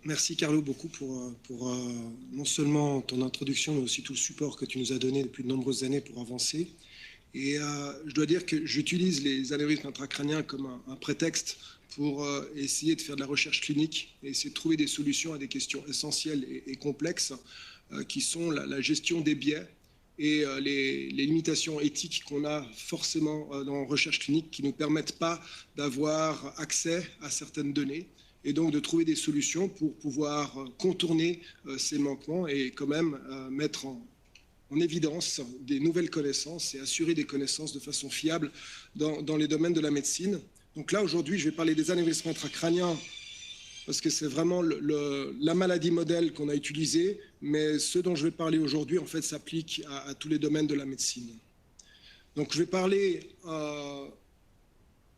Merci Carlo beaucoup pour non seulement ton introduction, mais aussi tout le support que tu nous as donné depuis de nombreuses années pour avancer. Et je dois dire que j'utilise les anévrismes intracrâniens comme un prétexte pour essayer de faire de la recherche clinique et essayer de trouver des solutions à des questions essentielles et complexes qui sont la gestion des biais et les limitations éthiques qu'on a forcément dans la recherche clinique qui ne nous permettent pas d'avoir accès à certaines données et donc de trouver des solutions pour pouvoir contourner ces manquements et quand même mettre en évidence des nouvelles connaissances et assurer des connaissances de façon fiable dans les domaines de la médecine. Donc là, aujourd'hui, je vais parler des anévrismes intracrâniens parce que c'est vraiment la maladie modèle qu'on a utilisée, mais ce dont je vais parler aujourd'hui, en fait, s'applique à tous les domaines de la médecine. Donc je vais parler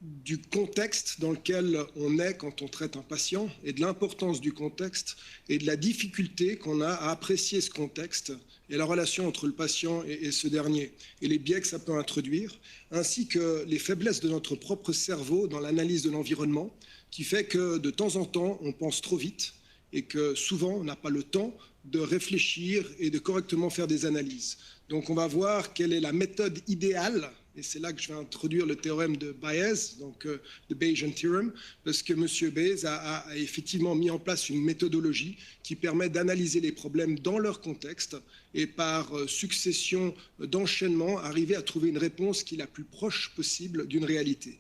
du contexte dans lequel on est quand on traite un patient et de l'importance du contexte et de la difficulté qu'on a à apprécier ce contexte et la relation entre le patient et ce dernier et les biais que ça peut introduire, ainsi que les faiblesses de notre propre cerveau dans l'analyse de l'environnement qui fait que de temps en temps, on pense trop vite et que souvent, on n'a pas le temps de réfléchir et de correctement faire des analyses. Donc, on va voir quelle est la méthode idéale, et c'est là que je vais introduire le théorème de Bayes, donc le Bayesian Theorem, parce que M. Bayes a effectivement mis en place une méthodologie qui permet d'analyser les problèmes dans leur contexte et par succession d'enchaînements, arriver à trouver une réponse qui est la plus proche possible d'une réalité.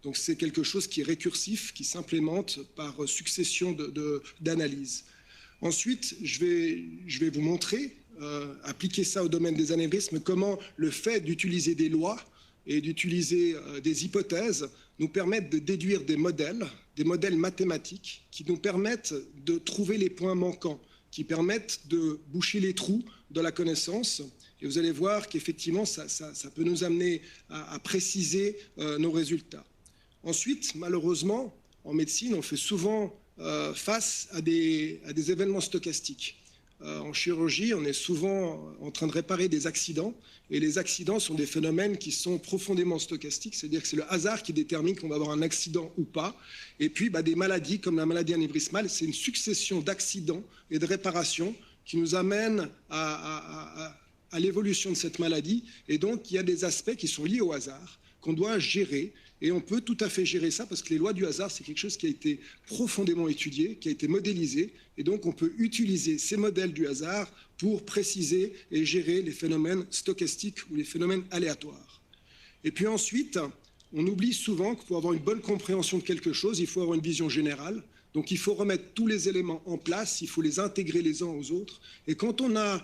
Donc c'est quelque chose qui est récursif, qui s'implémente par succession d'analyses. Ensuite, je vais vous montrer, appliquer ça au domaine des anévrismes, comment le fait d'utiliser des lois et d'utiliser des hypothèses nous permettent de déduire des modèles mathématiques qui nous permettent de trouver les points manquants, qui permettent de boucher les trous de la connaissance. Et vous allez voir qu'effectivement, ça peut nous amener à préciser nos résultats. Ensuite, malheureusement, en médecine, on fait souvent face à des événements stochastiques. En chirurgie, on est souvent en train de réparer des accidents, et les accidents sont des phénomènes qui sont profondément stochastiques, c'est-à-dire que c'est le hasard qui détermine qu'on va avoir un accident ou pas. Et puis, des maladies comme la maladie anévrismale, c'est une succession d'accidents et de réparations qui nous amènent à l'évolution de cette maladie. Et donc, il y a des aspects qui sont liés au hasard, qu'on doit gérer, et on peut tout à fait gérer ça parce que les lois du hasard, c'est quelque chose qui a été profondément étudié, qui a été modélisé, et donc on peut utiliser ces modèles du hasard pour préciser et gérer les phénomènes stochastiques ou les phénomènes aléatoires. Et puis ensuite, on oublie souvent que pour avoir une bonne compréhension de quelque chose, il faut avoir une vision générale, donc il faut remettre tous les éléments en place, il faut les intégrer les uns aux autres, et quand on a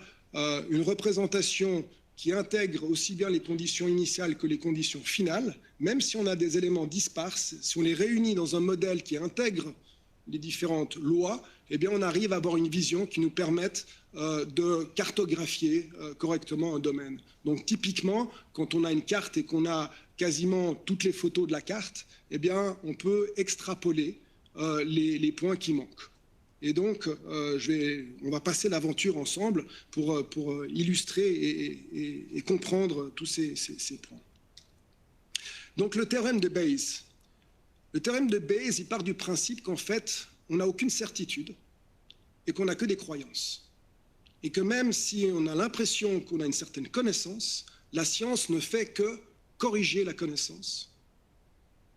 une représentation qui intègre aussi bien les conditions initiales que les conditions finales, même si on a des éléments disparses, si on les réunit dans un modèle qui intègre les différentes lois, eh bien on arrive à avoir une vision qui nous permette de cartographier correctement un domaine. Donc typiquement, quand on a une carte et qu'on a quasiment toutes les photos de la carte, eh bien on peut extrapoler les points qui manquent. Et donc, on va passer l'aventure ensemble pour illustrer et comprendre tous ces points. Donc, le théorème de Bayes. Le théorème de Bayes, il part du principe qu'en fait, on n'a aucune certitude et qu'on n'a que des croyances. Et que même si on a l'impression qu'on a une certaine connaissance, la science ne fait que corriger la connaissance.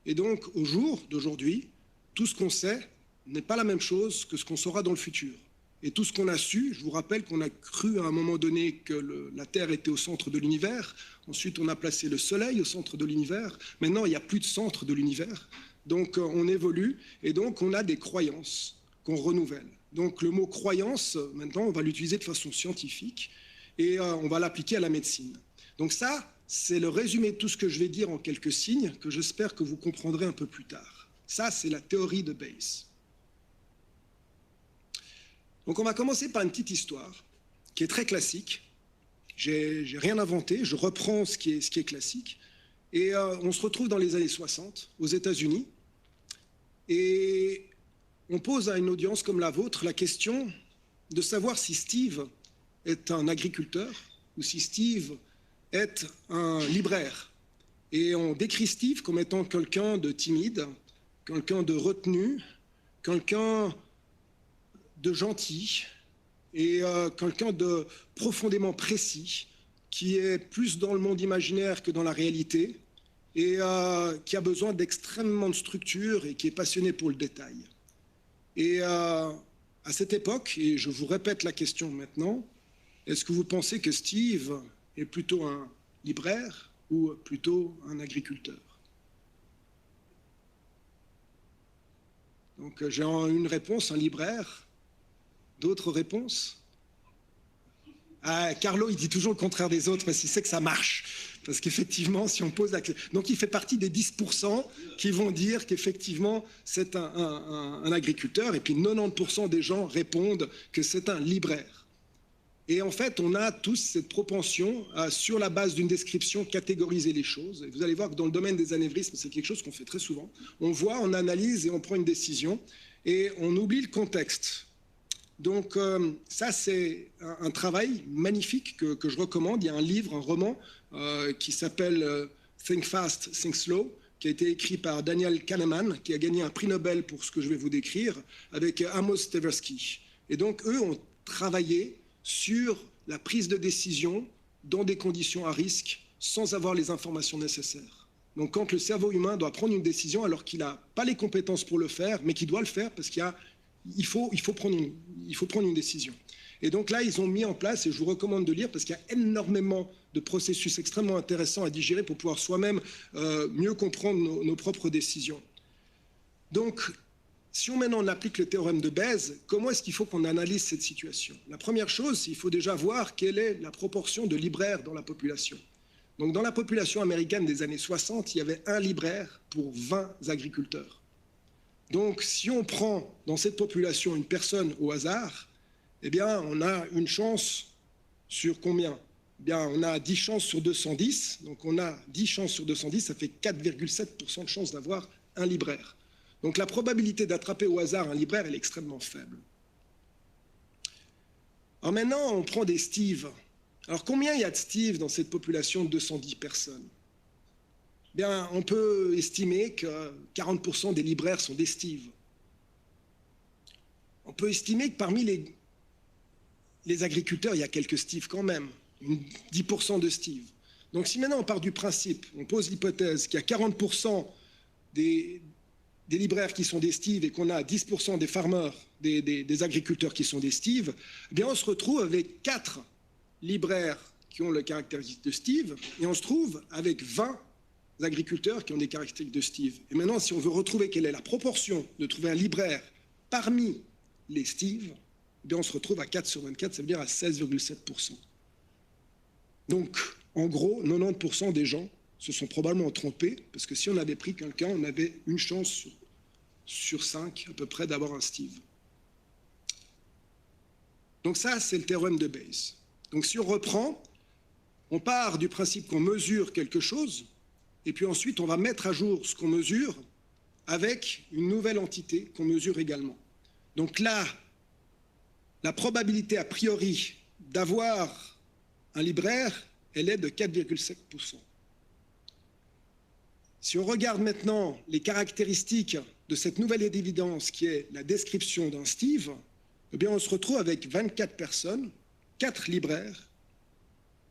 Et donc, au jour d'aujourd'hui, tout ce qu'on sait n'est pas la même chose que ce qu'on saura dans le futur. Et tout ce qu'on a su, je vous rappelle qu'on a cru à un moment donné que la Terre était au centre de l'univers, ensuite on a placé le Soleil au centre de l'univers, maintenant il n'y a plus de centre de l'univers, donc on évolue, et donc on a des croyances qu'on renouvelle. Donc le mot croyance, maintenant on va l'utiliser de façon scientifique, et on va l'appliquer à la médecine. Donc ça, c'est le résumé de tout ce que je vais dire en quelques signes, que j'espère que vous comprendrez un peu plus tard. Ça, c'est la théorie de Bayes. Donc on va commencer par une petite histoire qui est très classique. J'ai rien inventé, je reprends ce qui est classique. Et on se retrouve dans les années 60 aux États-Unis et on pose à une audience comme la vôtre la question de savoir si Steve est un agriculteur ou si Steve est un libraire. Et on décrit Steve comme étant quelqu'un de timide, quelqu'un de retenu, quelqu'un de gentil et quelqu'un de profondément précis, qui est plus dans le monde imaginaire que dans la réalité, et qui a besoin d'extrêmement de structure et qui est passionné pour le détail. Et à cette époque, et je vous répète la question maintenant, est-ce que vous pensez que Steve est plutôt un libraire ou plutôt un agriculteur? Donc j'ai une réponse, un libraire. D'autres réponses? Carlo, il dit toujours le contraire des autres, parce qu'il sait que ça marche. Parce qu'effectivement, si on pose la question... Donc il fait partie des 10% qui vont dire qu'effectivement, c'est un agriculteur, et puis 90% des gens répondent que c'est un libraire. Et en fait, on a tous cette propension à, sur la base d'une description, catégoriser les choses. Et vous allez voir que dans le domaine des anévrismes, c'est quelque chose qu'on fait très souvent. On voit, on analyse et on prend une décision, et on oublie le contexte. Donc ça, c'est un travail magnifique que je recommande. Il y a un livre, un roman qui s'appelle Think Fast, Think Slow, qui a été écrit par Daniel Kahneman, qui a gagné un prix Nobel pour ce que je vais vous décrire, avec Amos Tversky. Et donc, eux ont travaillé sur la prise de décision dans des conditions à risque, sans avoir les informations nécessaires. Donc, quand le cerveau humain doit prendre une décision alors qu'il n'a pas les compétences pour le faire, mais qu'il doit le faire parce qu'il faut prendre une décision. Et donc là, ils ont mis en place, et je vous recommande de lire, parce qu'il y a énormément de processus extrêmement intéressants à digérer pour pouvoir soi-même mieux comprendre nos propres décisions. Donc, si maintenant on applique le théorème de Bayes, comment est-ce qu'il faut qu'on analyse cette situation? La première chose, il faut déjà voir quelle est la proportion de libraires dans la population. Donc dans la population américaine des années 60, il y avait un libraire pour 20 agriculteurs. Donc si on prend dans cette population une personne au hasard, eh bien on a une chance sur combien? Eh bien on a 10 chances sur 210, donc on a 10 chances sur 210, ça fait 4,7% de chance d'avoir un libraire. Donc la probabilité d'attraper au hasard un libraire, elle est extrêmement faible. Alors maintenant, on prend des Steve. Alors combien il y a de Steve dans cette population de 210 personnes? Bien, on peut estimer que 40% des libraires sont des Steve. On peut estimer que parmi les agriculteurs, il y a quelques Steve quand même, 10% de Steve. Donc si maintenant on part du principe, on pose l'hypothèse qu'il y a 40% des libraires qui sont des Steve et qu'on a 10% des farmers, des agriculteurs qui sont des Steve, eh bien on se retrouve avec 4 libraires qui ont le caractéristique de Steve et on se trouve avec 20 agriculteurs qui ont des caractéristiques de Steve. Et maintenant, si on veut retrouver quelle est la proportion de trouver un libraire parmi les Steve, eh bien on se retrouve à 4 sur 24, ça veut dire à 16,7%. Donc, en gros, 90% des gens se sont probablement trompés, parce que si on avait pris quelqu'un, on avait une chance sur 5 à peu près d'avoir un Steve. Donc ça, c'est le théorème de Bayes. Donc si on reprend, on part du principe qu'on mesure quelque chose, et puis ensuite on va mettre à jour ce qu'on mesure avec une nouvelle entité qu'on mesure également. Donc là, la probabilité a priori d'avoir un libraire, elle est de 4,7%. Si on regarde maintenant les caractéristiques de cette nouvelle évidence qui est la description d'un Steve, eh bien on se retrouve avec 24 personnes, 4 libraires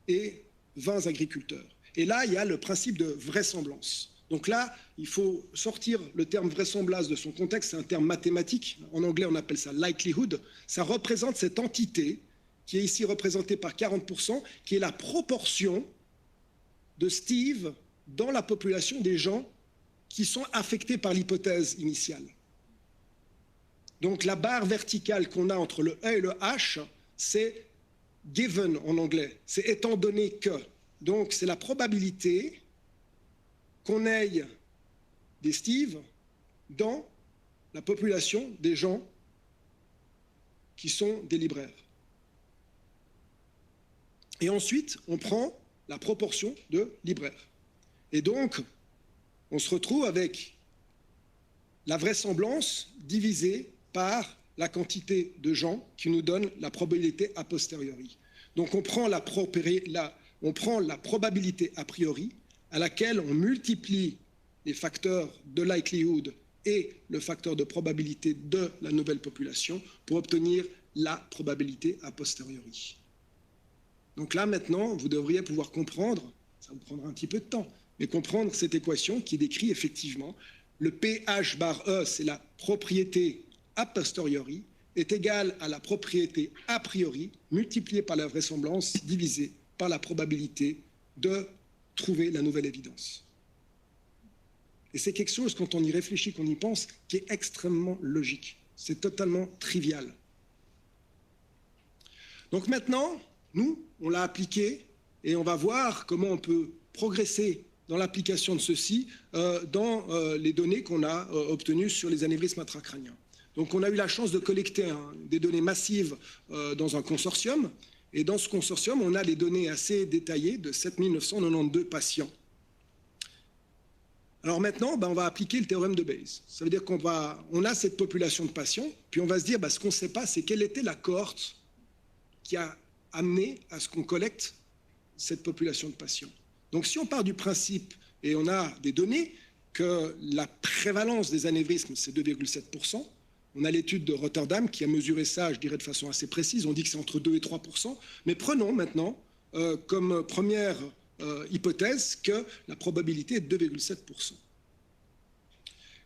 et 20 agriculteurs. Et là, il y a le principe de vraisemblance. Donc là, il faut sortir le terme vraisemblance de son contexte, c'est un terme mathématique, en anglais on appelle ça likelihood, ça représente cette entité qui est ici représentée par 40%, qui est la proportion de Steve dans la population des gens qui sont affectés par l'hypothèse initiale. Donc la barre verticale qu'on a entre le E et le H, c'est given en anglais, c'est étant donné que. Donc c'est la probabilité qu'on ait des Steve dans la population des gens qui sont des libraires. Et ensuite, on prend la proportion de libraires. Et donc, on se retrouve avec la vraisemblance divisée par la quantité de gens qui nous donne la probabilité a posteriori. Donc on prend la probabilité a priori à laquelle on multiplie les facteurs de likelihood et le facteur de probabilité de la nouvelle population pour obtenir la probabilité a posteriori. Donc là, maintenant, vous devriez pouvoir comprendre, ça vous prendra un petit peu de temps, mais comprendre cette équation qui décrit effectivement le pH bar E, c'est la propriété a posteriori, est égal à la propriété a priori multipliée par la vraisemblance divisée par la probabilité de trouver la nouvelle évidence. Et c'est quelque chose, quand on y réfléchit, qu'on y pense, qui est extrêmement logique. C'est totalement trivial. Donc maintenant, nous, on l'a appliqué et on va voir comment on peut progresser dans l'application de ceci dans les données qu'on a obtenues sur les anévrismes intracrâniens. Donc on a eu la chance de collecter des données massives dans un consortium. Et dans ce consortium, on a des données assez détaillées de 7992 patients. Alors maintenant, on va appliquer le théorème de Bayes. Ça veut dire qu'on a cette population de patients, puis on va se dire, ce qu'on ne sait pas, c'est quelle était la cohorte qui a amené à ce qu'on collecte cette population de patients. Donc si on part du principe, et on a des données, que la prévalence des anévrismes, c'est 2,7%, on a l'étude de Rotterdam qui a mesuré ça, je dirais de façon assez précise, on dit que c'est entre 2 et 3%, mais prenons maintenant comme première hypothèse que la probabilité est de 2,7%.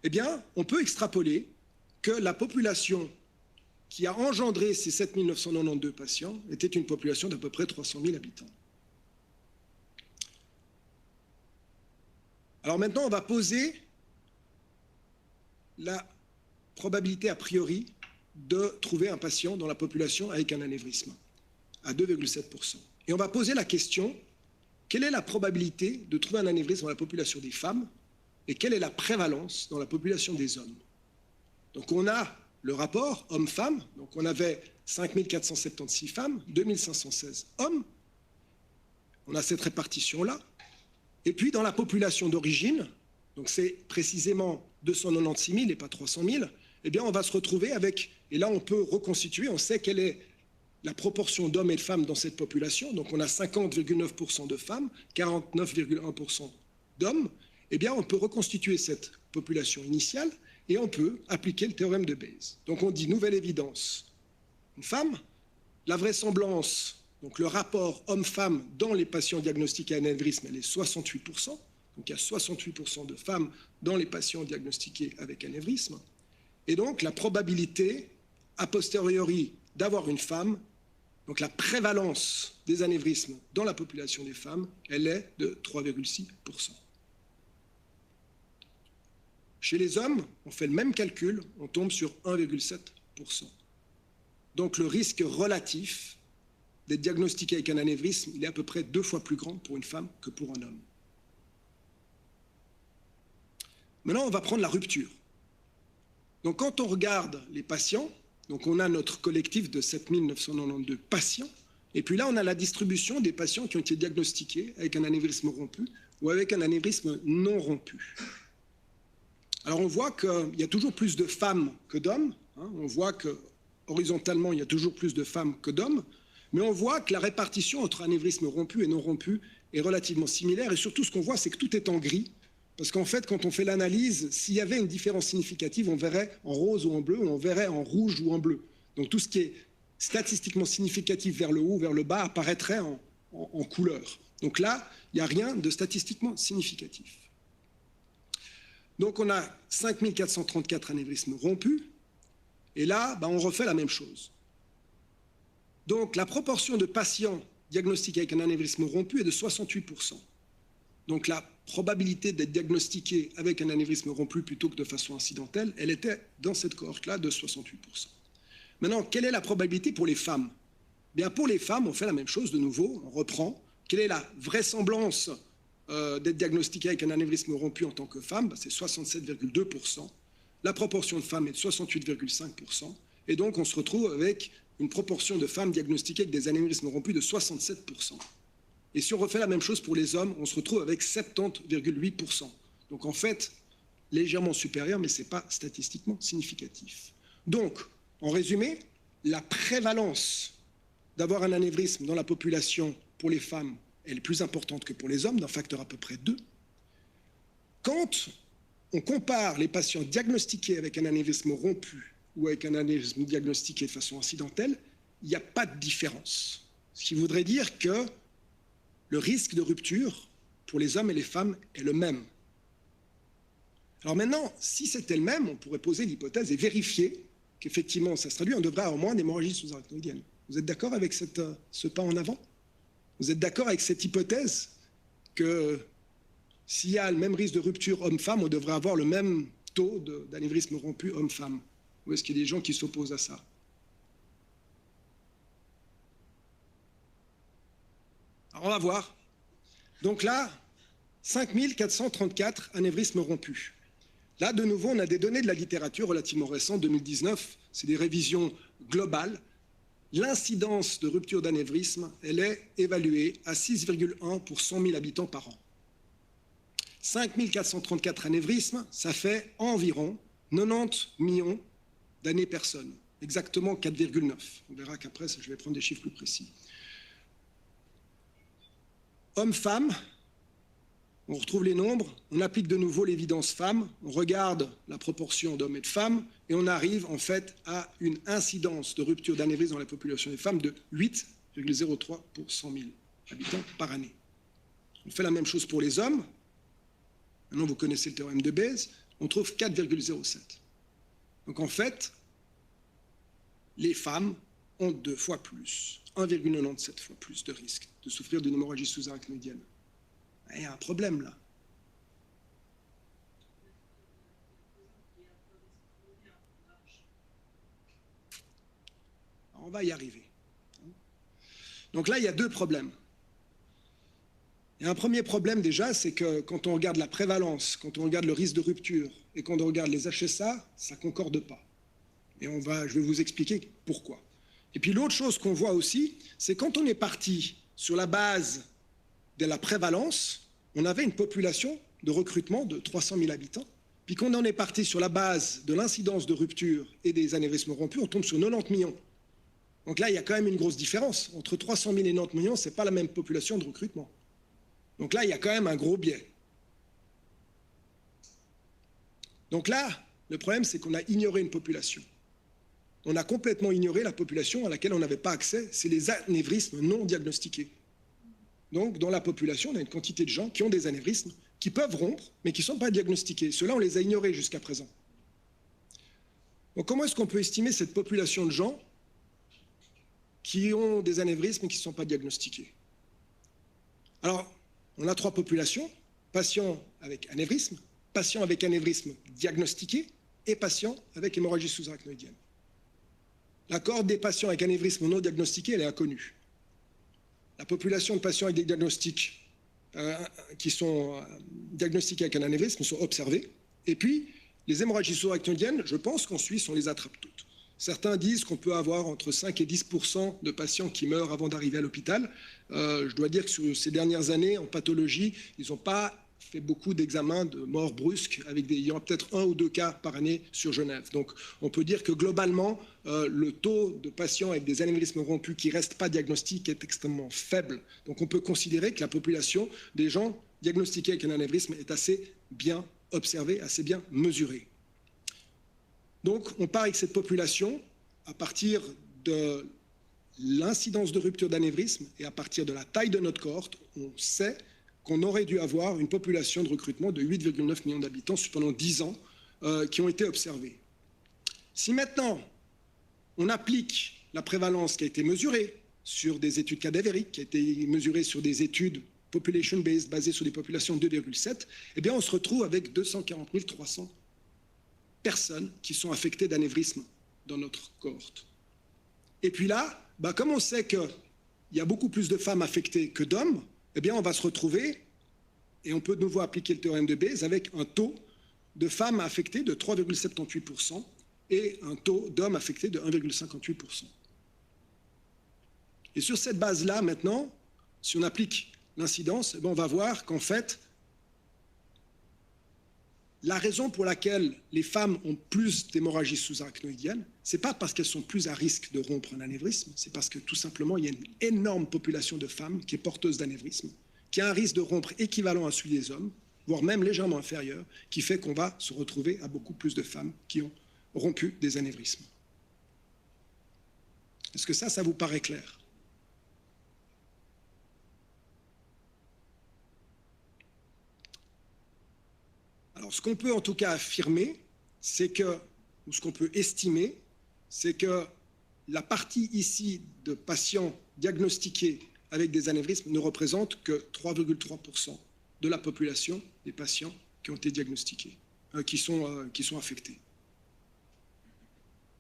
Eh bien, on peut extrapoler que la population qui a engendré ces 7992 patients était une population d'à peu près 300 000 habitants. Alors maintenant, on va poser la probabilité a priori de trouver un patient dans la population avec un anévrisme à 2,7%. Et on va poser la question, quelle est la probabilité de trouver un anévrisme dans la population des femmes et quelle est la prévalence dans la population des hommes? Donc on a le rapport homme-femme, donc on avait 5476 femmes, 2516 hommes, on a cette répartition-là, et puis dans la population d'origine, donc c'est précisément 296 000 et pas 300 000, eh bien on va se retrouver avec, et là on peut reconstituer, on sait quelle est la proportion d'hommes et de femmes dans cette population, donc on a 50,9% de femmes, 49,1% d'hommes, eh bien on peut reconstituer cette population initiale et on peut appliquer le théorème de Bayes. Donc on dit nouvelle évidence, une femme, la vraisemblance, donc le rapport homme-femme dans les patients diagnostiqués à anévrisme, elle est 68%, donc il y a 68% de femmes dans les patients diagnostiqués avec anévrisme, et donc la probabilité a posteriori d'avoir une femme, donc la prévalence des anévrismes dans la population des femmes, elle est de 3,6%. Chez les hommes, on fait le même calcul, on tombe sur 1,7%. Donc le risque relatif d'être diagnostiqué avec un anévrisme, il est à peu près 2 fois plus grand pour une femme que pour un homme. Maintenant, on va prendre la rupture. Donc quand on regarde les patients, donc on a notre collectif de 7992 patients, et puis là on a la distribution des patients qui ont été diagnostiqués avec un anévrisme rompu ou avec un anévrisme non rompu. Alors on voit qu'il y a toujours plus de femmes que d'hommes, on voit que horizontalement il y a toujours plus de femmes que d'hommes, mais on voit que la répartition entre anévrisme rompu et non rompu est relativement similaire, et surtout ce qu'on voit c'est que tout est en gris, parce qu'en fait quand on fait l'analyse, s'il y avait une différence significative, on verrait en rose ou en bleu, ou on verrait en rouge ou en bleu. Donc tout ce qui est statistiquement significatif vers le haut ou vers le bas apparaîtrait en couleur. Donc là, il n'y a rien de statistiquement significatif. Donc on a 5434 anévrismes rompus, et là, on refait la même chose. Donc la proportion de patients diagnostiqués avec un anévrisme rompu est de 68%. Donc la probabilité d'être diagnostiqué avec un anévrisme rompu plutôt que de façon incidentelle, elle était dans cette cohorte-là de 68%. Maintenant, quelle est la probabilité pour les femmes? Bien, pour les femmes, on fait la même chose de nouveau, on reprend. Quelle est la vraisemblance d'être diagnostiqué avec un anévrisme rompu en tant que femme? C'est 67,2%. La proportion de femmes est de 68,5%. Et donc, on se retrouve avec une proportion de femmes diagnostiquées avec des anévrismes rompus de 67%. Et si on refait la même chose pour les hommes, on se retrouve avec 70,8%. Donc en fait, légèrement supérieur, mais ce n'est pas statistiquement significatif. Donc, en résumé, la prévalence d'avoir un anévrisme dans la population pour les femmes, elle est plus importante que pour les hommes, d'un facteur à peu près 2. Quand on compare les patients diagnostiqués avec un anévrisme rompu ou avec un anévrisme diagnostiqué de façon incidentelle, il n'y a pas de différence. Ce qui voudrait dire que le risque de rupture pour les hommes et les femmes est le même. Alors maintenant, si c'était le même, on pourrait poser l'hypothèse et vérifier qu'effectivement ça se traduit, on devrait avoir moins d'hémorragie sous-arachnoïdienne. Vous êtes d'accord avec ce pas en avant? Vous êtes d'accord avec cette hypothèse que s'il y a le même risque de rupture homme-femme, on devrait avoir le même taux d'anévrisme rompu homme-femme? Ou est-ce qu'il y a des gens qui s'opposent à ça? Alors on va voir. Donc là, 5434 anévrismes rompus. Là, de nouveau, on a des données de la littérature relativement récentes, 2019, c'est des révisions globales. L'incidence de rupture d'anévrisme, elle est évaluée à 6,1 pour 100 000 habitants par an. 5434 anévrismes, ça fait environ 90 millions d'années personnes, exactement 4,9. On verra qu'après, je vais prendre des chiffres plus précis. Hommes-femmes, on retrouve les nombres, on applique de nouveau l'évidence femmes, on regarde la proportion d'hommes et de femmes, et on arrive en fait à une incidence de rupture d'anévrisme dans la population des femmes de 8,03 pour 100 000 habitants par année. On fait la même chose pour les hommes. Maintenant, vous connaissez le théorème de Bayes, on trouve 4,07. Donc en fait, les femmes ont 2 fois plus, 1,97 fois plus de risque de souffrir d'une hémorragie sous-arachnoïdienne. Il y a un problème là. Alors, on va y arriver. Donc là, il y a 2 problèmes. Il y a un premier problème déjà, c'est que quand on regarde la prévalence, quand on regarde le risque de rupture et quand on regarde les HSA, ça ne concorde pas. Et je vais vous expliquer pourquoi. Et puis l'autre chose qu'on voit aussi, c'est quand on est parti sur la base de la prévalence, on avait une population de recrutement de 300 000 habitants. Puis quand on est parti sur la base de l'incidence de rupture et des anévrismes rompus, on tombe sur 90 millions. Donc là, il y a quand même une grosse différence. Entre 300 000 et 90 millions, ce n'est pas la même population de recrutement. Donc là, il y a quand même un gros biais. Donc là, le problème, c'est qu'on a ignoré une population. On a complètement ignoré la population à laquelle on n'avait pas accès, c'est les anévrismes non diagnostiqués. Donc, dans la population, on a une quantité de gens qui ont des anévrismes, qui peuvent rompre, mais qui ne sont pas diagnostiqués. Ceux-là, on les a ignorés jusqu'à présent. Donc, comment est-ce qu'on peut estimer cette population de gens qui ont des anévrismes et qui ne sont pas diagnostiqués? Alors, on a 3 populations, patients avec anévrisme diagnostiqué et patients avec hémorragie sous-arachnoïdienne. La cohorte des patients avec anévrisme non diagnostiqué, elle est inconnue. La population de patients avec des diagnostics qui sont diagnostiqués avec un anévrisme sont observés. Et puis, les hémorragies sous-arachnoïdiennes, je pense qu'en Suisse, on les attrape toutes. Certains disent qu'on peut avoir entre 5 et 10% de patients qui meurent avant d'arriver à l'hôpital. Je dois dire que sur ces dernières années, en pathologie, ils n'ont pas fait beaucoup d'examens de mort brusque, il y aura peut-être 1 ou 2 cas par année sur Genève. Donc on peut dire que globalement, le taux de patients avec des anévrismes rompus qui ne restent pas diagnostiqués est extrêmement faible. Donc on peut considérer que la population des gens diagnostiqués avec un anévrisme est assez bien observée, assez bien mesurée. Donc on part avec cette population à partir de l'incidence de rupture d'anévrisme et à partir de la taille de notre cohorte, on sait qu'on aurait dû avoir une population de recrutement de 8,9 millions d'habitants pendant 10 ans qui ont été observés. Si maintenant on applique la prévalence qui a été mesurée sur des études cadavériques, qui a été mesurée sur des études population-based basées sur des populations de 2,7, eh bien on se retrouve avec 240 300 personnes qui sont affectées d'anévrisme dans notre cohorte. Et puis là, comme on sait qu'il y a beaucoup plus de femmes affectées que d'hommes, eh bien on va se retrouver, et on peut de nouveau appliquer le théorème de Bayes, avec un taux de femmes affectées de 3,78% et un taux d'hommes affectés de 1,58%. Et sur cette base-là, maintenant, si on applique l'incidence, on va voir qu'en fait, la raison pour laquelle les femmes ont plus d'hémorragie sous-arachnoïdienne, ce n'est pas parce qu'elles sont plus à risque de rompre un anévrisme, c'est parce que tout simplement, il y a une énorme population de femmes qui est porteuse d'anévrisme, qui a un risque de rompre équivalent à celui des hommes, voire même légèrement inférieur, qui fait qu'on va se retrouver à beaucoup plus de femmes qui ont rompu des anévrismes. Est-ce que ça vous paraît clair? Alors, ce qu'on peut en tout cas affirmer, c'est que, ou ce qu'on peut estimer, c'est que la partie ici de patients diagnostiqués avec des anévrismes ne représente que 3,3% de la population des patients qui ont été diagnostiqués, qui sont affectés.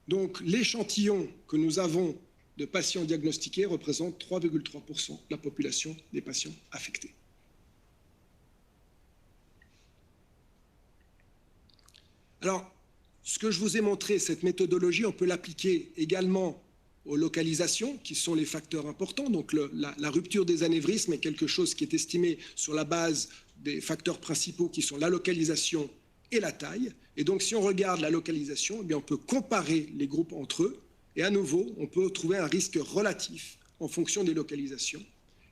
Donc, l'échantillon que nous avons de patients diagnostiqués représente 3,3% de la population des patients affectés. Alors, ce que je vous ai montré, cette méthodologie, on peut l'appliquer également aux localisations, qui sont les facteurs importants. Donc, la rupture des anévrismes est quelque chose qui est estimé sur la base des facteurs principaux qui sont la localisation et la taille. Et donc, si on regarde la localisation, eh bien, on peut comparer les groupes entre eux. Et à nouveau, on peut trouver un risque relatif en fonction des localisations.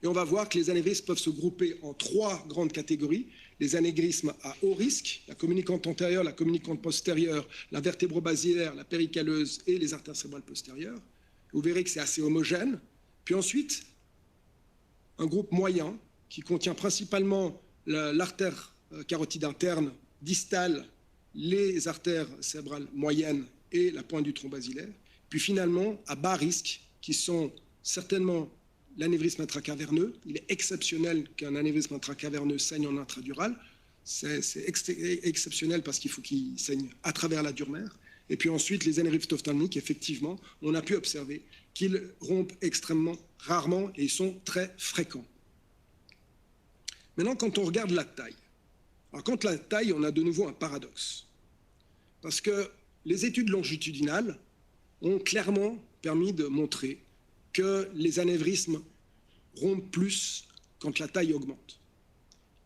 Et on va voir que les anévrismes peuvent se grouper en 3 grandes catégories. Les anévrismes à haut risque, la communicante antérieure, la communicante postérieure, la vertébro-basilaire, la péricaleuse et les artères cérébrales postérieures. Vous verrez que c'est assez homogène. Puis ensuite, un groupe moyen qui contient principalement l'artère carotide interne distale, les artères cérébrales moyennes et la pointe du tronc basilaire. Puis finalement, à bas risque, qui sont certainement l'anévrisme intracaverneux. Il est exceptionnel qu'un anévrisme intracaverneux saigne en intradural. C'est exceptionnel parce qu'il faut qu'il saigne à travers la dure mère. Et puis ensuite, les anévrismes ophtalmiques, effectivement, on a pu observer qu'ils rompent extrêmement rarement et ils sont très fréquents. Maintenant, quand on regarde la taille, alors quand la taille, on a de nouveau un paradoxe. Parce que les études longitudinales ont clairement permis de montrer que les anévrismes rompent plus quand la taille augmente.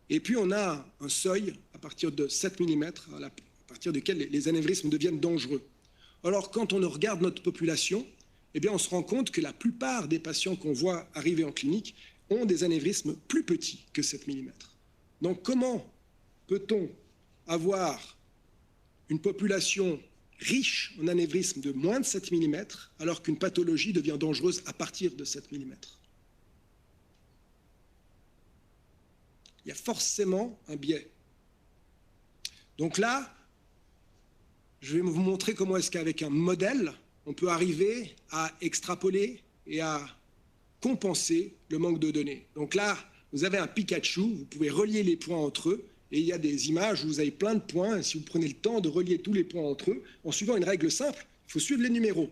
Et puis on a un seuil à partir de 7 mm, à partir duquel les anévrismes deviennent dangereux. Alors quand on regarde notre population, eh bien, on se rend compte que la plupart des patients qu'on voit arriver en clinique ont des anévrismes plus petits que 7 mm. Donc comment peut-on avoir une population riche en anévrismes de moins de 7 mm, alors qu'une pathologie devient dangereuse à partir de 7 mm. Il y a forcément un biais. Donc là, je vais vous montrer comment est-ce qu'avec un modèle, on peut arriver à extrapoler et à compenser le manque de données. Donc là, vous avez un Pikachu, vous pouvez relier les points entre eux, et il y a des images où vous avez plein de points, et si vous prenez le temps de relier tous les points entre eux, en suivant une règle simple, il faut suivre les numéros.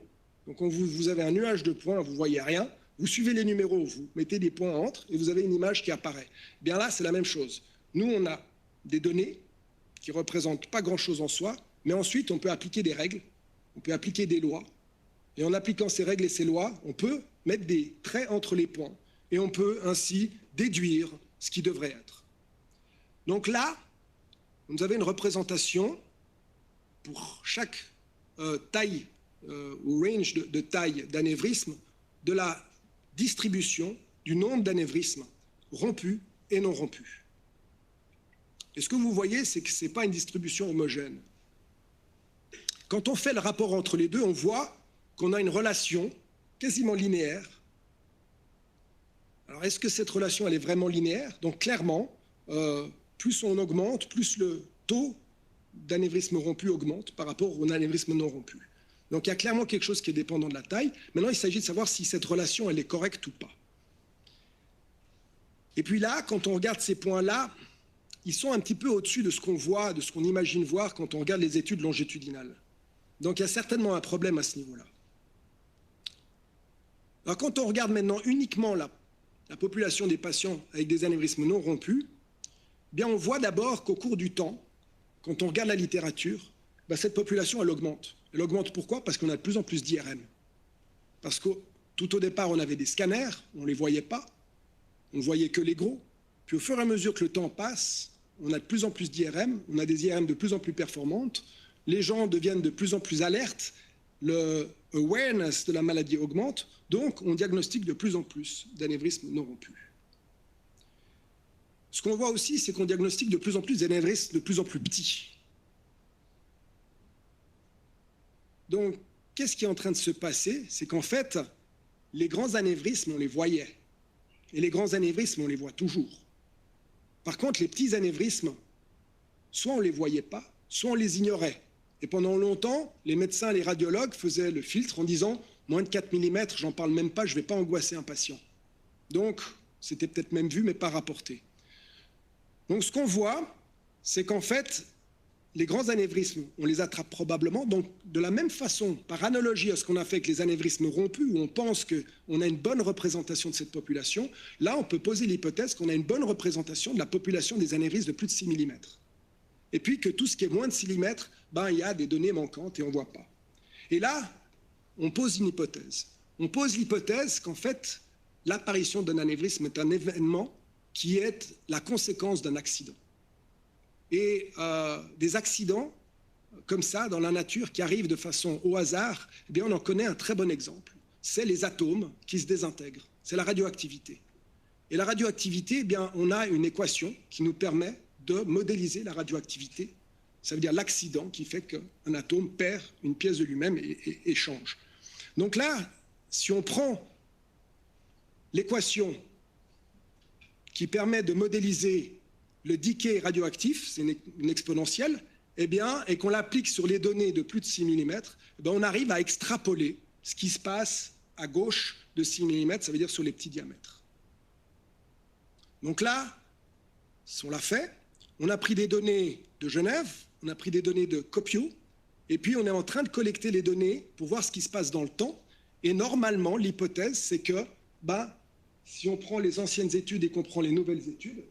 Donc quand vous avez un nuage de points, vous ne voyez rien, vous suivez les numéros, vous mettez des points entre, et vous avez une image qui apparaît. Bien là, c'est la même chose. Nous, on a des données qui ne représentent pas grand-chose en soi, mais ensuite, on peut appliquer des règles, on peut appliquer des lois, et en appliquant ces règles et ces lois, on peut mettre des traits entre les points, et on peut ainsi déduire ce qui devrait être. Donc là, vous avez une représentation pour chaque taille ou range de taille d'anévrisme de la distribution du nombre d'anévrismes rompus et non rompus. Et ce que vous voyez, c'est que ce n'est pas une distribution homogène. Quand on fait le rapport entre les deux, on voit qu'on a une relation quasiment linéaire. Alors, est-ce que cette relation, elle est vraiment linéaire? Donc, clairement, plus on augmente, plus le taux d'anévrisme rompu augmente par rapport au anévrisme non rompu. Donc il y a clairement quelque chose qui est dépendant de la taille. Maintenant, il s'agit de savoir si cette relation, elle est correcte ou pas. Et puis là, quand on regarde ces points-là, ils sont un petit peu au-dessus de ce qu'on voit, de ce qu'on imagine voir quand on regarde les études longitudinales. Donc il y a certainement un problème à ce niveau-là. Alors quand on regarde maintenant uniquement la population des patients avec des anévrismes non rompus, bien on voit d'abord qu'au cours du temps, quand on regarde la littérature, ben cette population, elle augmente. Elle augmente pourquoi? Parce qu'on a de plus en plus d'IRM. Parce que tout au départ, on avait des scanners, on ne les voyait pas, on voyait que les gros. Puis au fur et à mesure que le temps passe, on a de plus en plus d'IRM, on a des IRM de plus en plus performantes, les gens deviennent de plus en plus alertes, le awareness de la maladie augmente, donc on diagnostique de plus en plus d'anévrismes non rompus. ce qu'on voit aussi, c'est qu'on diagnostique de plus en plus d'anévrismes de plus en plus petits. Donc, qu'est-ce qui est en train de se passer? C'est qu'en fait, les grands anévrismes, on les voyait. Et les grands anévrismes, on les voit toujours. Par contre, les petits anévrismes, soit on ne les voyait pas, soit on les ignorait. Et pendant longtemps, les médecins, les radiologues faisaient le filtre en disant « moins de 4 mm, j'en parle même pas, je ne vais pas angoisser un patient ». Donc, c'était peut-être même vu, mais pas rapporté. Donc, ce qu'on voit, c'est qu'en fait, les grands anévrismes, on les attrape probablement. Donc, de la même façon, par analogie à ce qu'on a fait avec les anévrismes rompus, où on pense qu'on a une bonne représentation de cette population, là, on peut poser l'hypothèse qu'on a une bonne représentation de la population des anévrismes de plus de 6 mm. Et puis que tout ce qui est moins de 6 mm, ben, il y a des données manquantes et on ne voit pas. Et là, on pose une hypothèse. On pose l'hypothèse qu'en fait, l'apparition d'un anévrisme est un événement qui est la conséquence d'un accident. Et des accidents comme ça dans la nature qui arrivent de façon au hasard, eh bien, on en connaît un très bon exemple. C'est les atomes qui se désintègrent. C'est la radioactivité. Et la radioactivité, eh bien, on a une équation qui nous permet de modéliser la radioactivité. Ça veut dire l'accident qui fait qu'un atome perd une pièce de lui-même et change. Donc là, si on prend l'équation qui permet de modéliser le decay radioactif, c'est une exponentielle, eh bien, et qu'on l'applique sur les données de plus de 6 mm, eh bien, on arrive à extrapoler ce qui se passe à gauche de 6 mm, ça veut dire sur les petits diamètres. Donc là, si on l'a fait, on a pris des données de Genève, on a pris des données de Kuopio, et puis on est en train de collecter les données pour voir ce qui se passe dans le temps. Et normalement, l'hypothèse, c'est que si on prend les anciennes études et qu'on prend les nouvelles études,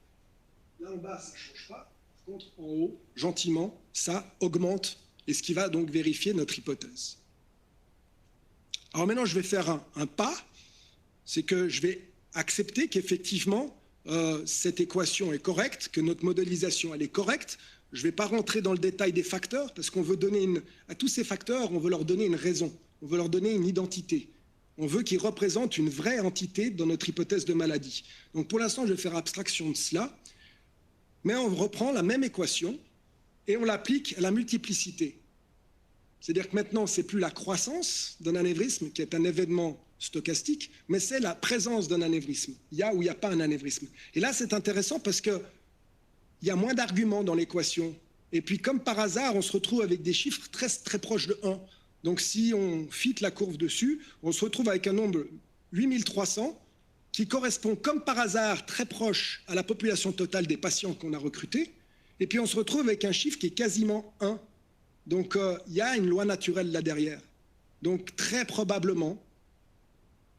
là en bas, ça ne change pas. Par contre, en haut, gentiment, ça augmente, et ce qui va donc vérifier notre hypothèse. Alors maintenant, je vais faire un pas, c'est que je vais accepter qu'effectivement, cette équation est correcte, que notre modélisation elle est correcte. Je ne vais pas rentrer dans le détail des facteurs, parce qu'on veut donner à tous ces facteurs, on veut leur donner une raison, on veut leur donner une identité. On veut qu'ils représentent une vraie entité dans notre hypothèse de maladie. Donc pour l'instant, je vais faire abstraction de cela, mais on reprend la même équation et on l'applique à la multiplicité. C'est-à-dire que maintenant, ce n'est plus la croissance d'un anévrisme, qui est un événement stochastique, mais c'est la présence d'un anévrisme. Il y a ou il n'y a pas un anévrisme. Et là, c'est intéressant parce qu'il y a moins d'arguments dans l'équation. Et puis, comme par hasard, on se retrouve avec des chiffres très, très proches de 1. Donc, si on fit la courbe dessus, on se retrouve avec un nombre 8300 qui correspond, comme par hasard, très proche à la population totale des patients qu'on a recrutés. Et puis, on se retrouve avec un chiffre qui est quasiment 1. Donc, il y a une loi naturelle là derrière. Donc, très probablement,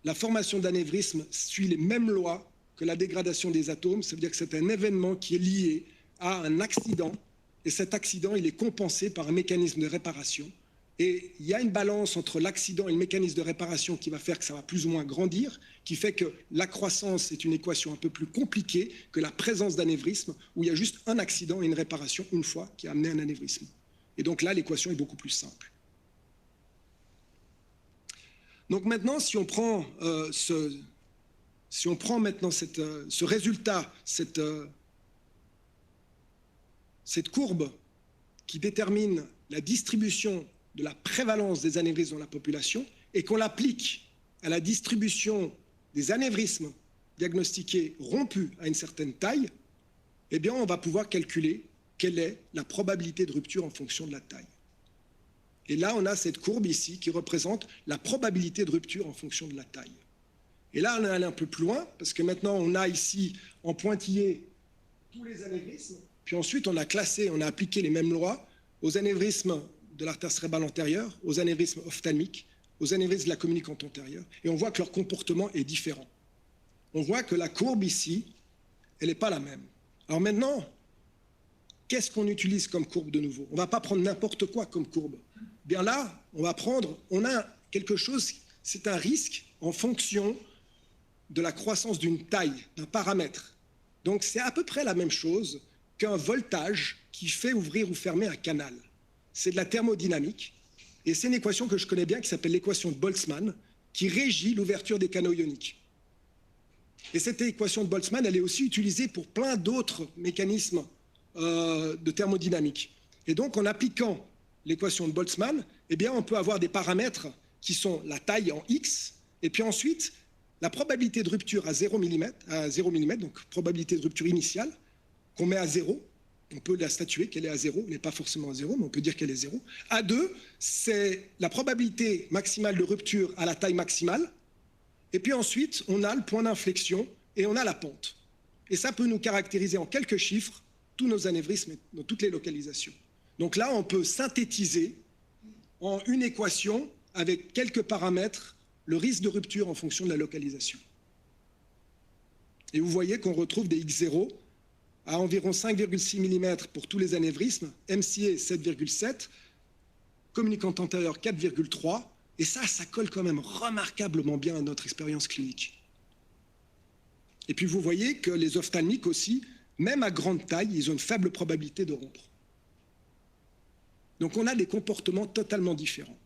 la formation d'anévrisme suit les mêmes lois que la dégradation des atomes. Ça veut dire que c'est un événement qui est lié à un accident. Et cet accident, il est compensé par un mécanisme de réparation. Et il y a une balance entre l'accident et le mécanisme de réparation qui va faire que ça va plus ou moins grandir, qui fait que la croissance est une équation un peu plus compliquée que la présence d'anévrisme, où il y a juste un accident et une réparation une fois qui a amené un anévrisme. Et donc là, l'équation est beaucoup plus simple. Donc maintenant, si on prend maintenant ce résultat, cette courbe qui détermine la distribution de la prévalence des anévrismes dans la population et qu'on l'applique à la distribution des anévrismes diagnostiqués rompus à une certaine taille, eh bien, on va pouvoir calculer quelle est la probabilité de rupture en fonction de la taille. Et là, on a cette courbe ici qui représente la probabilité de rupture en fonction de la taille. Et là, on est allé un peu plus loin, parce que maintenant, on a ici en pointillé tous les anévrismes, puis ensuite, on a classé, on a appliqué les mêmes lois aux anévrismes de l'artère cérébrale antérieure, aux anévrismes ophtalmiques, aux anévrismes de la communicante antérieure, et on voit que leur comportement est différent. On voit que la courbe ici, elle n'est pas la même. Alors maintenant, qu'est-ce qu'on utilise comme courbe de nouveau? On ne va pas prendre n'importe quoi comme courbe. Bien là, on a quelque chose, c'est un risque en fonction de la croissance d'une taille, d'un paramètre. Donc c'est à peu près la même chose qu'un voltage qui fait ouvrir ou fermer un canal. C'est de la thermodynamique, et c'est une équation que je connais bien qui s'appelle l'équation de Boltzmann, qui régit l'ouverture des canaux ioniques. Et cette équation de Boltzmann, elle est aussi utilisée pour plein d'autres mécanismes de thermodynamique. Et donc, en appliquant l'équation de Boltzmann, eh bien, on peut avoir des paramètres qui sont la taille en x, et puis ensuite, la probabilité de rupture à 0 mm, donc probabilité de rupture initiale, qu'on met à 0. On peut la statuer qu'elle est à 0, elle n'est pas forcément à 0, mais on peut dire qu'elle est 0. A2, c'est la probabilité maximale de rupture à la taille maximale. Et puis ensuite, on a le point d'inflexion et on a la pente. Et ça peut nous caractériser en quelques chiffres tous nos anévrismes dans toutes les localisations. Donc là, on peut synthétiser en une équation avec quelques paramètres le risque de rupture en fonction de la localisation. Et vous voyez qu'on retrouve des x0 à environ 5,6 mm pour tous les anévrismes, MCA 7,7, communicante antérieure 4,3, et ça colle quand même remarquablement bien à notre expérience clinique. Et puis vous voyez que les ophtalmiques aussi, même à grande taille, ils ont une faible probabilité de rompre. Donc on a des comportements totalement différents.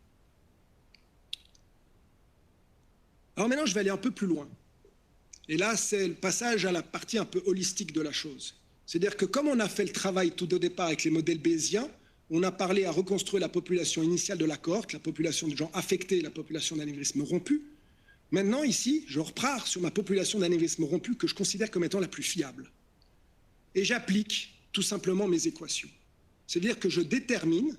Alors maintenant, je vais aller un peu plus loin. Et là, c'est le passage à la partie un peu holistique de la chose. C'est-à-dire que comme on a fait le travail tout au départ avec les modèles bayésiens, on a parlé à reconstruire la population initiale de la cohorte, la population de gens affectés, la population d'anévrismes rompus. Maintenant, ici, je repars sur ma population d'anévrismes rompus que je considère comme étant la plus fiable. Et j'applique tout simplement mes équations. C'est-à-dire que je détermine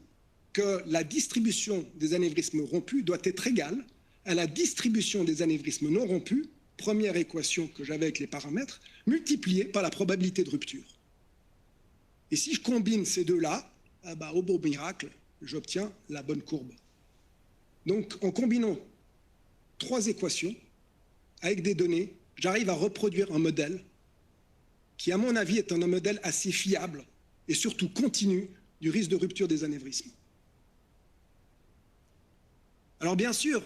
que la distribution des anévrismes rompus doit être égale à la distribution des anévrismes non rompus, première équation que j'avais avec les paramètres, multipliée par la probabilité de rupture. Et si je combine ces deux-là, au beau miracle, j'obtiens la bonne courbe. Donc, en combinant trois équations avec des données, j'arrive à reproduire un modèle qui, à mon avis, est un modèle assez fiable et surtout continu du risque de rupture des anévrismes. Alors, bien sûr,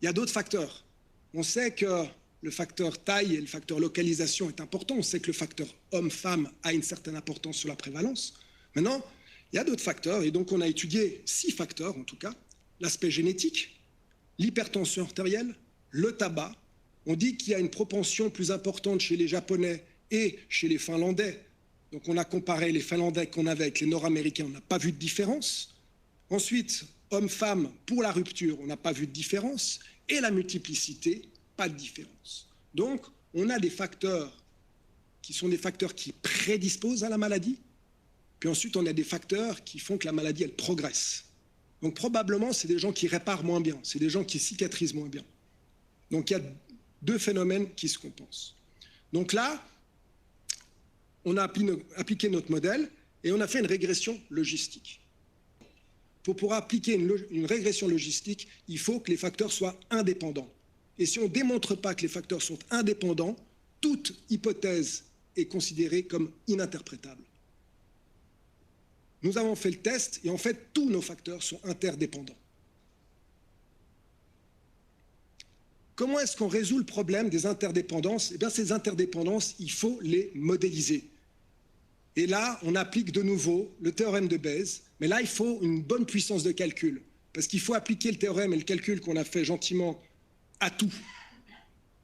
il y a d'autres facteurs. On sait que le facteur taille et le facteur localisation est important. On sait que le facteur homme-femme a une certaine importance sur la prévalence. Maintenant, il y a d'autres facteurs, et donc on a étudié 6 facteurs en tout cas. L'aspect génétique, l'hypertension artérielle, le tabac. On dit qu'il y a une propension plus importante chez les Japonais et chez les Finlandais. Donc on a comparé les Finlandais qu'on avait avec les Nord-Américains, on n'a pas vu de différence. Ensuite, homme-femme, pour la rupture, on n'a pas vu de différence. Et la multiplicité, pas de différence. Donc, on a des facteurs qui sont des facteurs qui prédisposent à la maladie, puis ensuite, on a des facteurs qui font que la maladie, elle progresse. Donc, probablement, c'est des gens qui réparent moins bien, c'est des gens qui cicatrisent moins bien. Donc, il y a deux phénomènes qui se compensent. Donc là, on a appliqué notre modèle et on a fait une régression logistique. Pour appliquer une régression logistique, il faut que les facteurs soient indépendants. Et si on ne démontre pas que les facteurs sont indépendants, toute hypothèse est considérée comme ininterprétable. Nous avons fait le test et en fait, tous nos facteurs sont interdépendants. Comment est-ce qu'on résout le problème des interdépendances? Eh bien, ces interdépendances, il faut les modéliser. Et là, on applique de nouveau le théorème de Bayes, mais là, il faut une bonne puissance de calcul, parce qu'il faut appliquer le théorème et le calcul qu'on a fait gentiment à tout.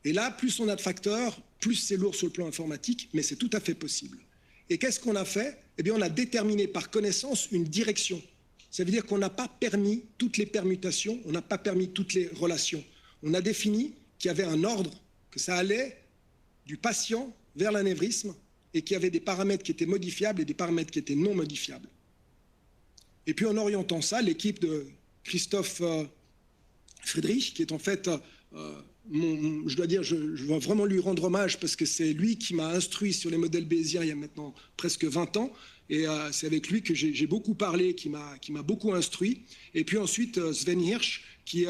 Et là, plus on a de facteurs, plus c'est lourd sur le plan informatique, mais c'est tout à fait possible. Et qu'est-ce qu'on a fait? Eh bien, on a déterminé par connaissance une direction. Ça veut dire qu'on n'a pas permis toutes les permutations, on n'a pas permis toutes les relations. On a défini qu'il y avait un ordre, que ça allait du patient vers l'anévrisme, et qu'il y avait des paramètres qui étaient modifiables et des paramètres qui étaient non modifiables. Et puis en orientant ça, l'équipe de Christophe Friedrich, qui est en fait, je dois dire, je veux vraiment lui rendre hommage parce que c'est lui qui m'a instruit sur les modèles bayésiens il y a maintenant presque 20 ans. Et c'est avec lui que j'ai beaucoup parlé, qui m'a beaucoup instruit. Et puis ensuite, Sven Hirsch, qui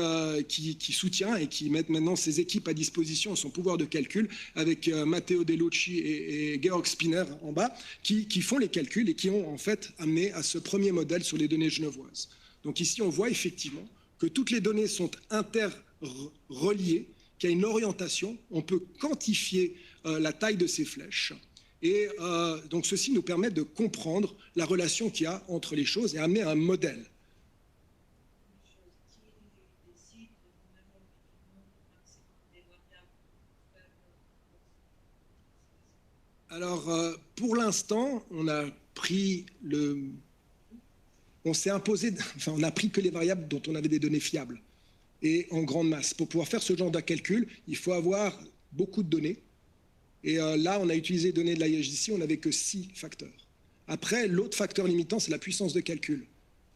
soutient et qui met maintenant ses équipes à disposition, son pouvoir de calcul, avec Matteo De Lucci et Georg Spinner en bas, qui font les calculs et qui ont en fait amené à ce premier modèle sur les données genevoises. Donc ici, on voit effectivement que toutes les données sont interreliées, qu'il y a une orientation, on peut quantifier la taille de ces flèches. Et donc ceci nous permet de comprendre la relation qu'il y a entre les choses et amener un modèle. Alors, pour l'instant, on s'est imposé, enfin, on n'a pris que les variables dont on avait des données fiables et en grande masse. Pour pouvoir faire ce genre de calcul, il faut avoir beaucoup de données. Et là, on a utilisé les données de l'IHDC, on n'avait que 6 facteurs. Après, l'autre facteur limitant, c'est la puissance de calcul.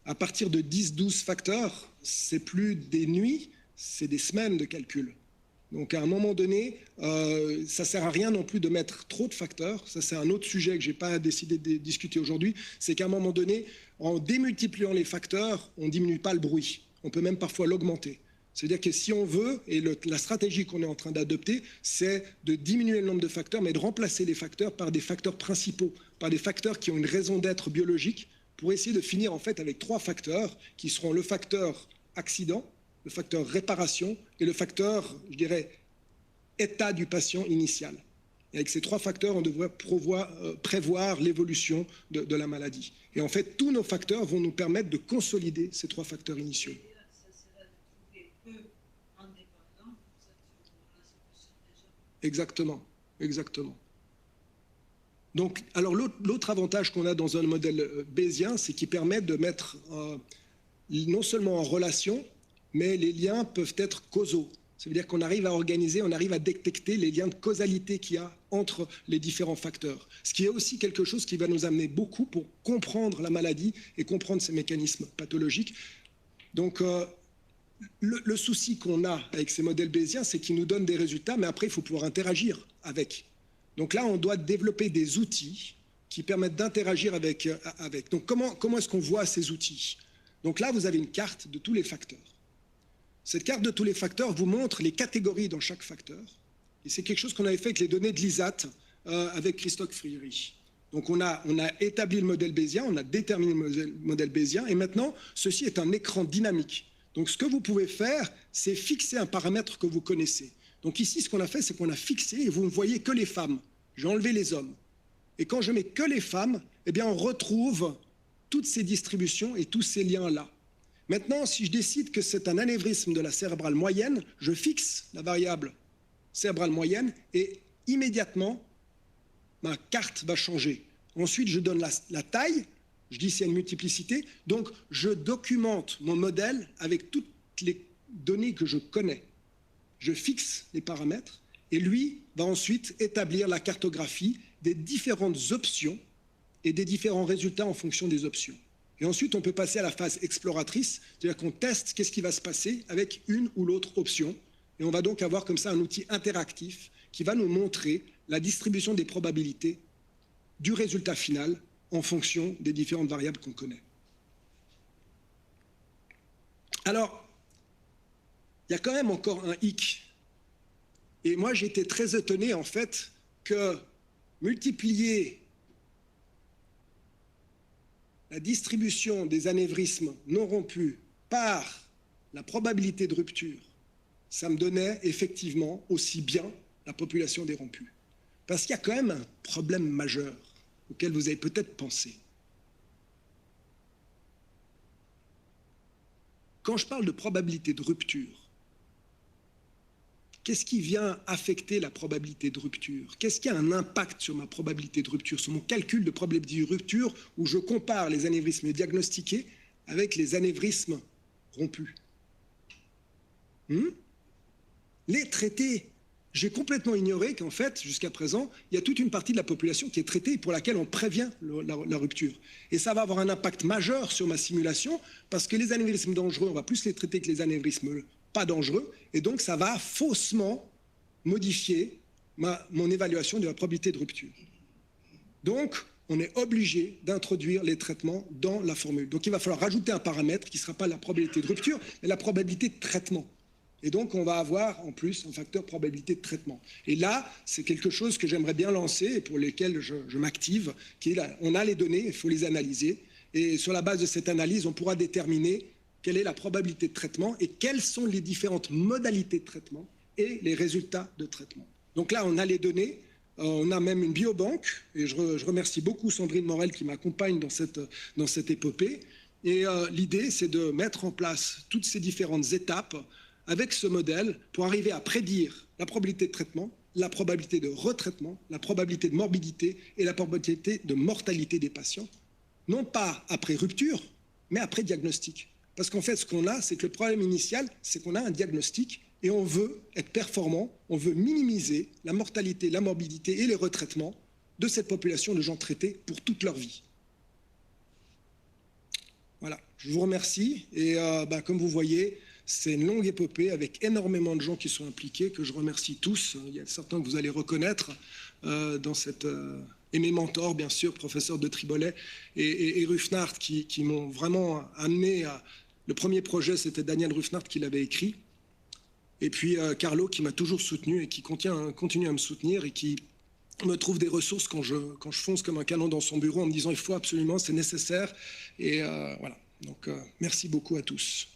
À partir de 10-12 facteurs, c'est plus des nuits, c'est des semaines de calcul. Donc à un moment donné, ça ne sert à rien non plus de mettre trop de facteurs. Ça, c'est un autre sujet que je n'ai pas décidé de discuter aujourd'hui. C'est qu'à un moment donné, en démultipliant les facteurs, on ne diminue pas le bruit. On peut même parfois l'augmenter. C'est-à-dire que si on veut, et la stratégie qu'on est en train d'adopter, c'est de diminuer le nombre de facteurs, mais de remplacer les facteurs par des facteurs principaux, par des facteurs qui ont une raison d'être biologique, pour essayer de finir en fait avec 3 facteurs qui seront le facteur accident, le facteur réparation et le facteur, je dirais, état du patient initial. Et avec ces 3 facteurs, on devrait prévoir l'évolution de la maladie. Et en fait, tous nos facteurs vont nous permettre de consolider ces 3 facteurs initiaux. Exactement, exactement. Donc, alors l'autre avantage qu'on a dans un modèle bayésien, c'est qu'il permet de mettre non seulement en relation, mais les liens peuvent être causaux. Ça veut dire qu'on arrive à organiser, on arrive à détecter les liens de causalité qu'il y a entre les différents facteurs. Ce qui est aussi quelque chose qui va nous amener beaucoup pour comprendre la maladie et comprendre ses mécanismes pathologiques. Donc, le souci qu'on a avec ces modèles bayésiens, c'est qu'ils nous donnent des résultats, mais après, il faut pouvoir interagir avec. Donc là, on doit développer des outils qui permettent d'interagir avec. Donc comment est-ce qu'on voit ces outils? Donc là, vous avez une carte de tous les facteurs. Cette carte de tous les facteurs vous montre les catégories dans chaque facteur. Et c'est quelque chose qu'on avait fait avec les données de l'ISAT avec Christophe Friedrich. Donc on a établi le modèle bayésien, on a déterminé le modèle bayésien, et maintenant, ceci est un écran dynamique. Donc ce que vous pouvez faire, c'est fixer un paramètre que vous connaissez. Donc ici, ce qu'on a fait, c'est qu'on a fixé, et vous ne voyez que les femmes. J'ai enlevé les hommes. Et quand je mets que les femmes, eh bien on retrouve toutes ces distributions et tous ces liens-là. Maintenant, si je décide que c'est un anévrisme de la cérébrale moyenne, je fixe la variable cérébrale moyenne et immédiatement, ma carte va changer. Ensuite, je donne la taille, je dis s'il y a une multiplicité, donc je documente mon modèle avec toutes les données que je connais. Je fixe les paramètres et lui va ensuite établir la cartographie des différentes options et des différents résultats en fonction des options. Et ensuite, on peut passer à la phase exploratrice, c'est-à-dire qu'on teste qu'est-ce qui va se passer avec une ou l'autre option. Et on va donc avoir comme ça un outil interactif qui va nous montrer la distribution des probabilités du résultat final en fonction des différentes variables qu'on connaît. Alors, il y a quand même encore un hic. Et moi, j'ai été très étonné, en fait, que multiplier la distribution des anévrismes non rompus par la probabilité de rupture, ça me donnait effectivement aussi bien la population des rompus. Parce qu'il y a quand même un problème majeur auquel vous avez peut-être pensé. Quand je parle de probabilité de rupture, qu'est-ce qui vient affecter la probabilité de rupture? Qu'est-ce qui a un impact sur ma probabilité de rupture, sur mon calcul de probabilité de rupture, où je compare les anévrismes diagnostiqués avec les anévrismes rompus? Les traités. J'ai complètement ignoré qu'en fait, jusqu'à présent, il y a toute une partie de la population qui est traitée et pour laquelle on prévient la rupture. Et ça va avoir un impact majeur sur ma simulation, parce que les anévrismes dangereux, on va plus les traiter que les anévrismes pas dangereux, et donc ça va faussement modifier mon évaluation de la probabilité de rupture. Donc, on est obligé d'introduire les traitements dans la formule. Donc il va falloir rajouter un paramètre qui ne sera pas la probabilité de rupture, mais la probabilité de traitement. Et donc, on va avoir en plus un facteur probabilité de traitement. Et là, c'est quelque chose que j'aimerais bien lancer et pour lequel je m'active, qui est là. On a les données, il faut les analyser. Et sur la base de cette analyse, on pourra déterminer quelle est la probabilité de traitement et quelles sont les différentes modalités de traitement et les résultats de traitement. Donc là, on a les données. On a même une biobanque. Et je remercie beaucoup Sandrine Morel qui m'accompagne dans cette épopée. Et l'idée, c'est de mettre en place toutes ces différentes étapes avec ce modèle pour arriver à prédire la probabilité de traitement, la probabilité de retraitement, la probabilité de morbidité et la probabilité de mortalité des patients, non pas après rupture, mais après diagnostic. Parce qu'en fait, ce qu'on a, c'est que le problème initial, c'est qu'on a un diagnostic et on veut être performant, on veut minimiser la mortalité, la morbidité et les retraitements de cette population de gens traités pour toute leur vie. Voilà, je vous remercie et comme vous voyez, c'est une longue épopée avec énormément de gens qui sont impliqués, que je remercie tous. Il y a certains que vous allez reconnaître dans cette... et mes mentors, bien sûr, professeur de Tribolet et Ruffnart, qui m'ont vraiment amené à... Le premier projet, c'était Daniel Ruffnart qui l'avait écrit. Et puis Carlo, qui m'a toujours soutenu et qui continue à me soutenir et qui me trouve des ressources quand je fonce comme un canon dans son bureau en me disant il faut absolument, c'est nécessaire. Et voilà. Donc merci beaucoup à tous.